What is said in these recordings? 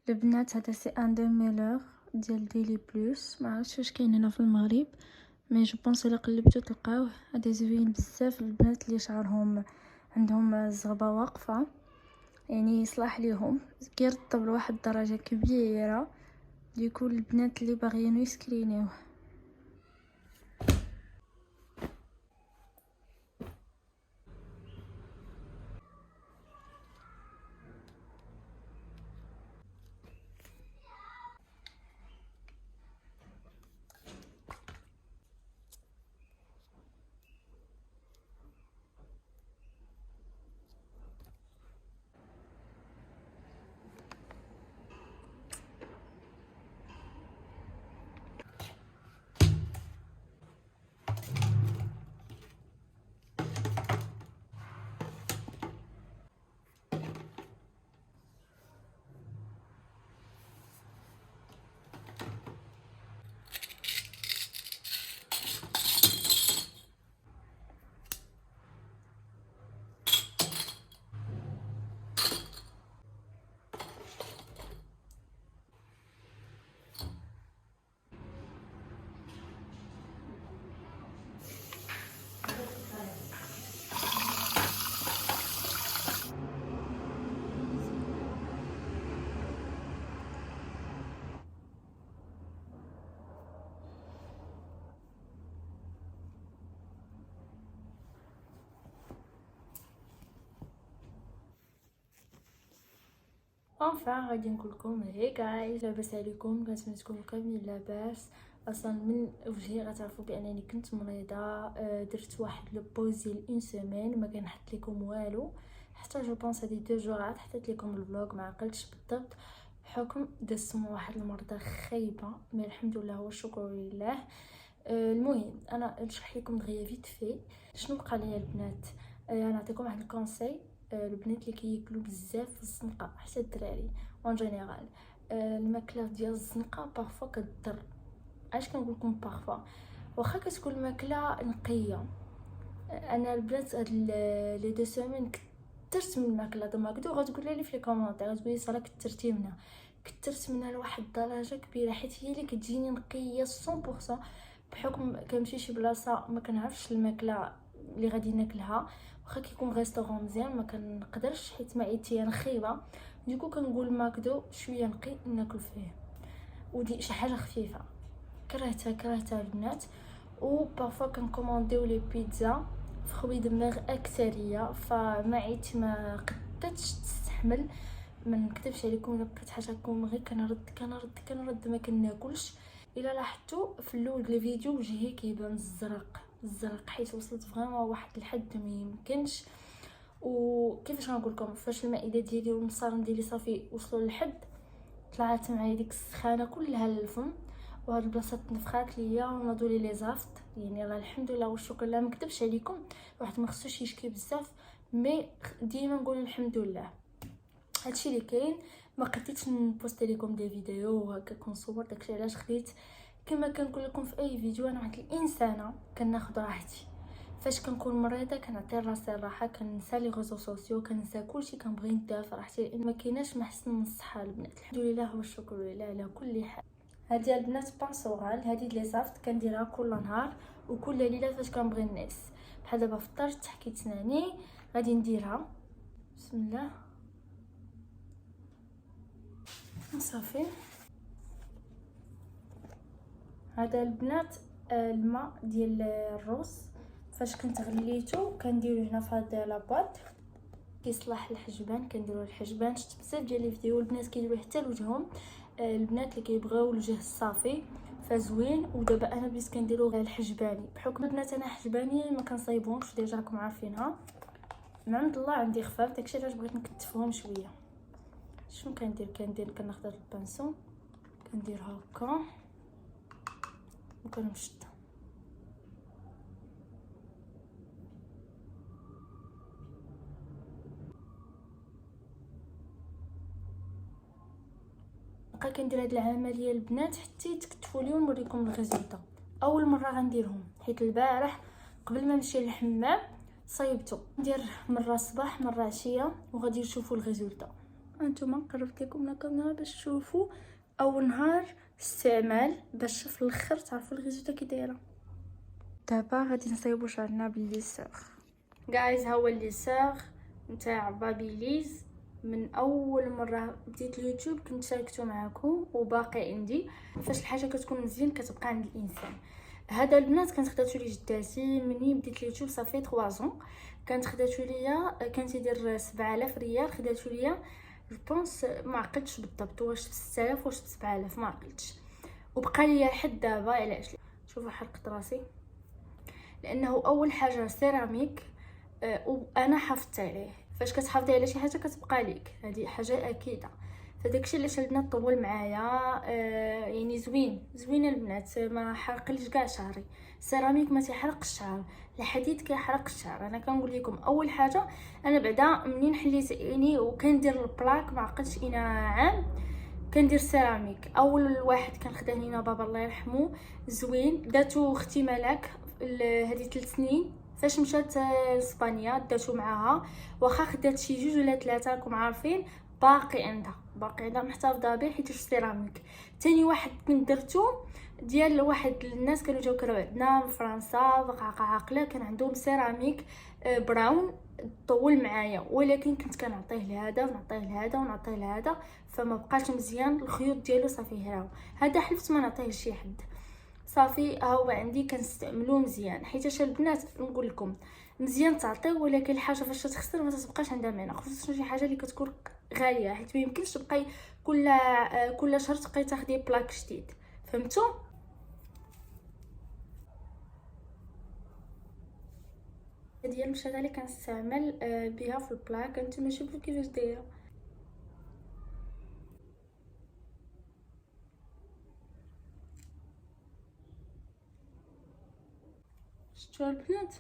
البنات هذا سي ان دو ميلور ديال ديلي بلوس، ما عرفتش واش كاين هنا في المغرب، مي جو بونس الا قلبتو تلقاوه. هذا زوين بزاف البنات اللي شعرهم عندهم الزغبه واقفه، يعني يصلح ليهم كيرطب لواحد الدرجه كبيره لكل البنات اللي باغيين يسكرينيوه. انفا غادي نقول لكم هي جايز، لاباس عليكم؟ كنتمنى تكونوا كاملين لاباس. اصلا من وجهي غتعرفوا بانني كنت مريضه، درت واحد لو بوز ديال اون سيمين ما كنحط لكم والو، حتى جو بونس هادي 2 جورات حطيت لكم الفلوق ما عقلتش بالضبط بحكم دزتم واحد المرضى خايبه، مي الحمد لله والشكر لله. المهم انا نشرح لكم دغيا فيت في شنو بقى ليا البنات. نعطيكم واحد الكونساي. البنات اللي كياكلوا بزاف في الزنقه حتى الدراري اون جينيرال، الماكله ديال الزنقه بارفو كضر. علاش كنقول لكم بارفو؟ واخا كتكون الماكله نقيه، انا البنات هاد لي دو سيمين كثرت من الماكله د ماكدو، غتقولي لي في لي كومونتير غتقولي صرا كثرتي منها. كثرت منها لواحد الدرجه كبيره حيت هي اللي كتجيني نقيه 100%، بحكم كنمشي شي بلاصه ما كنعرفش الماكله اللي غادي ناكلها، واخا كيكون ريستورون مزيان ما كنقدرش حيت معيتي نخيبه، ديكو كنقول ماكدو شويه نقي ناكل فيه، ودي شي حاجه خفيفه. كرهتها البنات. و بارفو كنكومونديو لي بيتزا فخوي دماغ اكثريه، فمعيتي ما قدرتش تستحمل. ما نكذبش عليكم، الا بقيت حاجه غير كنرد ما كناكلش. الا لاحظتوا في الاول ديال الفيديو وجهي كيبان الزرق حيت وصلت فريمون واحد الحد ما يمكنش. وكيفاش غنقول لكم، فاش المائده ديالي والمصارن ديالي صافي وصلوا للحد، طلعت معايا ديك السخانه كلها للفم، وهاد البلاصه تنفخات ليا وناضوا لي لي زافت. يعني راه الحمد لله والشكر لله، ما نكذبش عليكم واحد ما خصوش يشكي بزاف، مي ديما نقول الحمد لله. هادشي اللي كاين. ما قديتش نبوست لكم دي فيديو هكا كنصور داكشي، علاش خديت كما كنقول لكم في اي فيديو، انا واحد الانسانه كناخذ راحتي. فاش كنكون مريضه كنعطي راسي الراحه، كنسى لي ريزو سوسيو، كنسى كلشي، كنبغي ندير في راحتي، لان ما كايناش ما احسن من الصحه البنات. الحمد لله والشكر لله على كل حال. هذه البنات بانسورال، هذه لي زافت كنديرها كل نهار وكل ليله فاش كنبغي نعس. بحال دابا فطرت حكيت سناني غادي نديرها. بسم الله صافي. هذا البنات الماء ديال الروز، فاش كنت غليته كنديرو هنا في هذا لاباط كيصلح الحجبان، كنديرو الحجبان. شفت بزاف ديال الفيديو البنات كيديروا حتى لوجههم، البنات اللي كيبغيو الوجه الصافي فزوين. ودابا انا بديت كنديرو الحجباني، بحكم البنات انا حجباني ما كنصايبهمش ديجا راكم عارفينها، من عند الله عندي خفاف، داكشي علاش بغيت نكتفهم شويه. شنو كندير كناخذ البانسون كندير هكا وكنمشط. بقى كندير هاد العمليه البنات حتى يتكتفوا لي ونوريكم الريزولطا. اول مره غنديرهم حيت البارح قبل ما نمشي للحمام صايبته، ندير مره الصباح مره عشيه وغادي تشوفوا الريزولطا. انتما قربت لكم الكاميرا باش تشوفوا اول نهار استعمال باش في الاخر تعرفوا الريزلت كي دايره. دابا غادي نصايبوا شعرنا بالليسور. جايز ها هو الليسور نتاع بابيليز. من اول مره بديت اليوتيوب كنت شاركته معكم وباقي عندي. فاش الحاجه كتكون مزيان كتبقى عند الانسان. هذا البنات كانت خداتو لي جداتي مني بديت اليوتيوب صافي 3 زون. كانت خداتو ليا كانت تيدير 7000 ريال. خداتو ليا جوبونس ما عقلتش بالضبط واش 6000 واش 7000 ما عقلتش. وبقى ليا لحد دابا. علاش؟ شوفوا حرقت راسي لانه اول حاجه سيراميك. وانا حافظت عليه. فاش كتحافظي على شي حاجه كتبقى ليك، هذه حاجه اكيده. فداكشي علاش البنات طول معايا. يعني زوين البنات ما حرقليش كاع شعري. سيراميك ما تيحرقش الشعر، الحديد كيحرق الشعر. انا كنقول لكم اول حاجه انا بعدا منين حليت يعني وكندير البلاك ما عقلتش انا عام كندير سيراميك. اول واحد كان خداه لينا بابا الله يرحمه زوين. داتو اختي ملاك هذه 3 سنين فاش مشات لاسبانيا داتو معاها. واخا خدات شي 2 ولا 3 راكم عارفين باقي عندها محتفظه به حيت السيراميك. تاني واحد كنت درتو ديال واحد الناس كانوا جاو كراو عندنا من فرنسا عاقله كان عندهم سيراميك براون طول معايا. ولكن كنت كنعطيه لهذا ونعطيه لهذا ونعطيه لهذا فما بقاش مزيان. الخيوط ديالو صافي هراو. هذا حلفت ما نعطيه لشي حد صافي. ها هو عندي كنستعملوه مزيان. حيت البنات نقول لكم مزيان تعطيه ولكن الحاجه فاش تخسر ما تبقاش عندها معنى. خصوصا شي حاجه اللي كتكون غاليه حيت ما يمكنش تبقاي كل شهر تبقاي تاخدي بلاك جديد. فهمتوا؟ ديال المشاده اللي كنستعمل بها في البلاك. انتما شوفوا كيفاش دايره. شفتوا البنات؟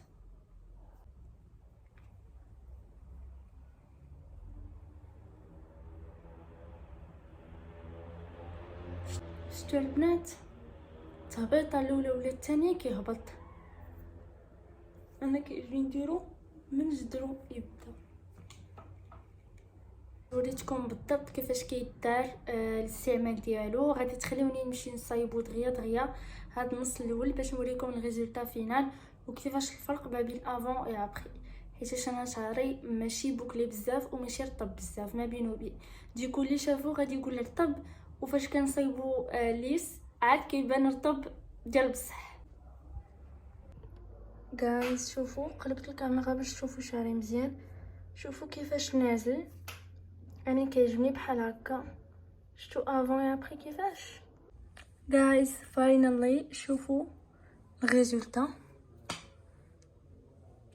شفتوا البنات؟ التهبيطه الاولى ولا الثانيه كيهبط. انا كيعجبني نديرو من جدرو يبدا. وريتكم بالضبط كيفاش كيدار الاستعمال ديالو. غادي تخليوني نمشي نصايبو دغيا هاد النص الاول باش نوريكم الريزلت فينال وكيفاش الفرق ما بين افون و ابري. حيت انا شعري ماشي بوكلي بزاف وماشي رطب بزاف ما بينو بين. ديكو اللي شافو غادي يقول رطب وفاش كنصايبو ليس عاد كيبان رطب ديال بصح. جايز شوفوا قلبت الكاميرا باش تشوفوا شعري مزيان. شوفوا كيفاش نازل. انا كيعجبني بحال هكا. شفتوا افون اي ابري كيفاش. جايز فاينالي شوفوا الريزلت.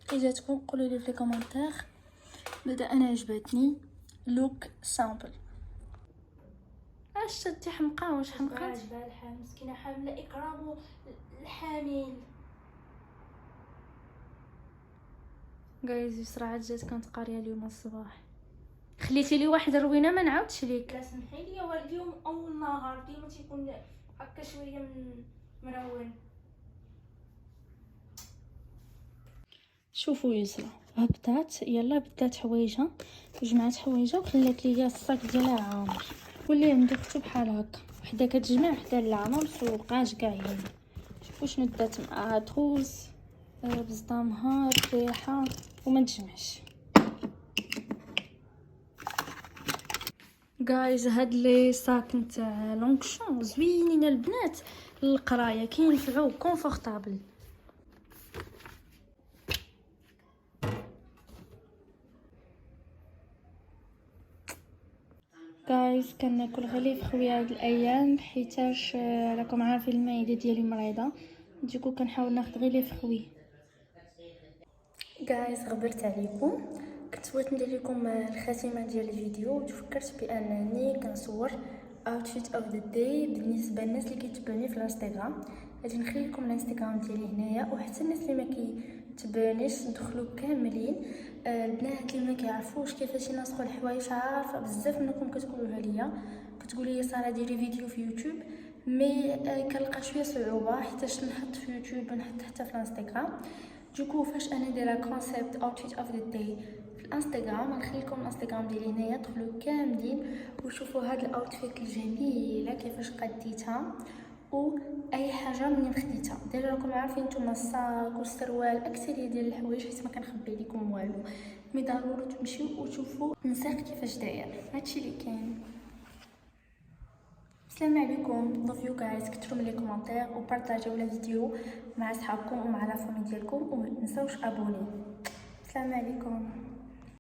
كي جاتكم قولوا لي في الكومونتير. بدا انا عجبتني لوك سامبل. اش شتي حمقى واش حمقات عجبها الحامل مسكينه حامله اكرام الحامل. جايز يسرعات جات كانت قاريه اليوم الصباح. خليتي لي واحد روينه ما نعاودش ليك. لا سمحي لي واليوم اول نهار ديما تيكون هكا شويه مرون. شوفوا يسرا هبطات يلا بدات حوايجها وجمعات حوايجها وخلات ليا الصاك ديالها عامر. واللي عنده اختو بحال هكا وحده كتجمع وحده لا ما مسوقاش كاع هي. شوفوا شنو دات معها تروس بزطامها ريحه وما تجمعش. جايز هاد لي صاك نتاع لونغشون زوينين البنات للقرايه كينفعوا كونفورطابل. جايز كناكل غليف خويا هاد الايام حيتاش راكم عارفين المعده ديالي مريضه ديكو كنحاول ناخذ غليف خوي. جايز غبرت عليكم كنت بغيت ندير لكم الخاتمه ديال الفيديو وتفكرت بانني كنصور اوتفيت اوف ذا داي بالنسبه للناس اللي كيتبعوني في الانستغرام. غادي نخلي لكم الانستغرام ديالي هنايا وحتى الناس اللي ما كيتبعونيش دخلوا كاملين. البنات اللي ما كيعرفوش كيفاش ينسخوا الحوايج عارفه بزاف منكم كتقولوها ليا كتقولوا لي ساره ديري فيديو في يوتيوب مي كنلقى شويه صعوبه حيتاش نحط في يوتيوب ونحط حتى في الانستغرام. دوكو فاش انا دايره كونسيبت اوتفيت اوف ذا داي في الانستغرام. نخلي لكم الانستغرام ديالي هنايا، دخلوا كاملين وشوفوا هاد الاوتفيت الجميله كيفاش قديتها واي حاجه منين خديتها. ديجا راكم عارفين نتوما الصاك والسروال اكثريه ديال الحوايج حيت ما كنخبي لكم والو، مي ضروري تمشيو وتشوفوا النسيق كيفاش داير. هادشي اللي كاين. السلام عليكم. love you guys. كتبوا لي كومونتير وبارطاجيو لا فيديو مع صحابكم ومع لا فامي ديالكم، وما تنساوش ابوني. السلام عليكم.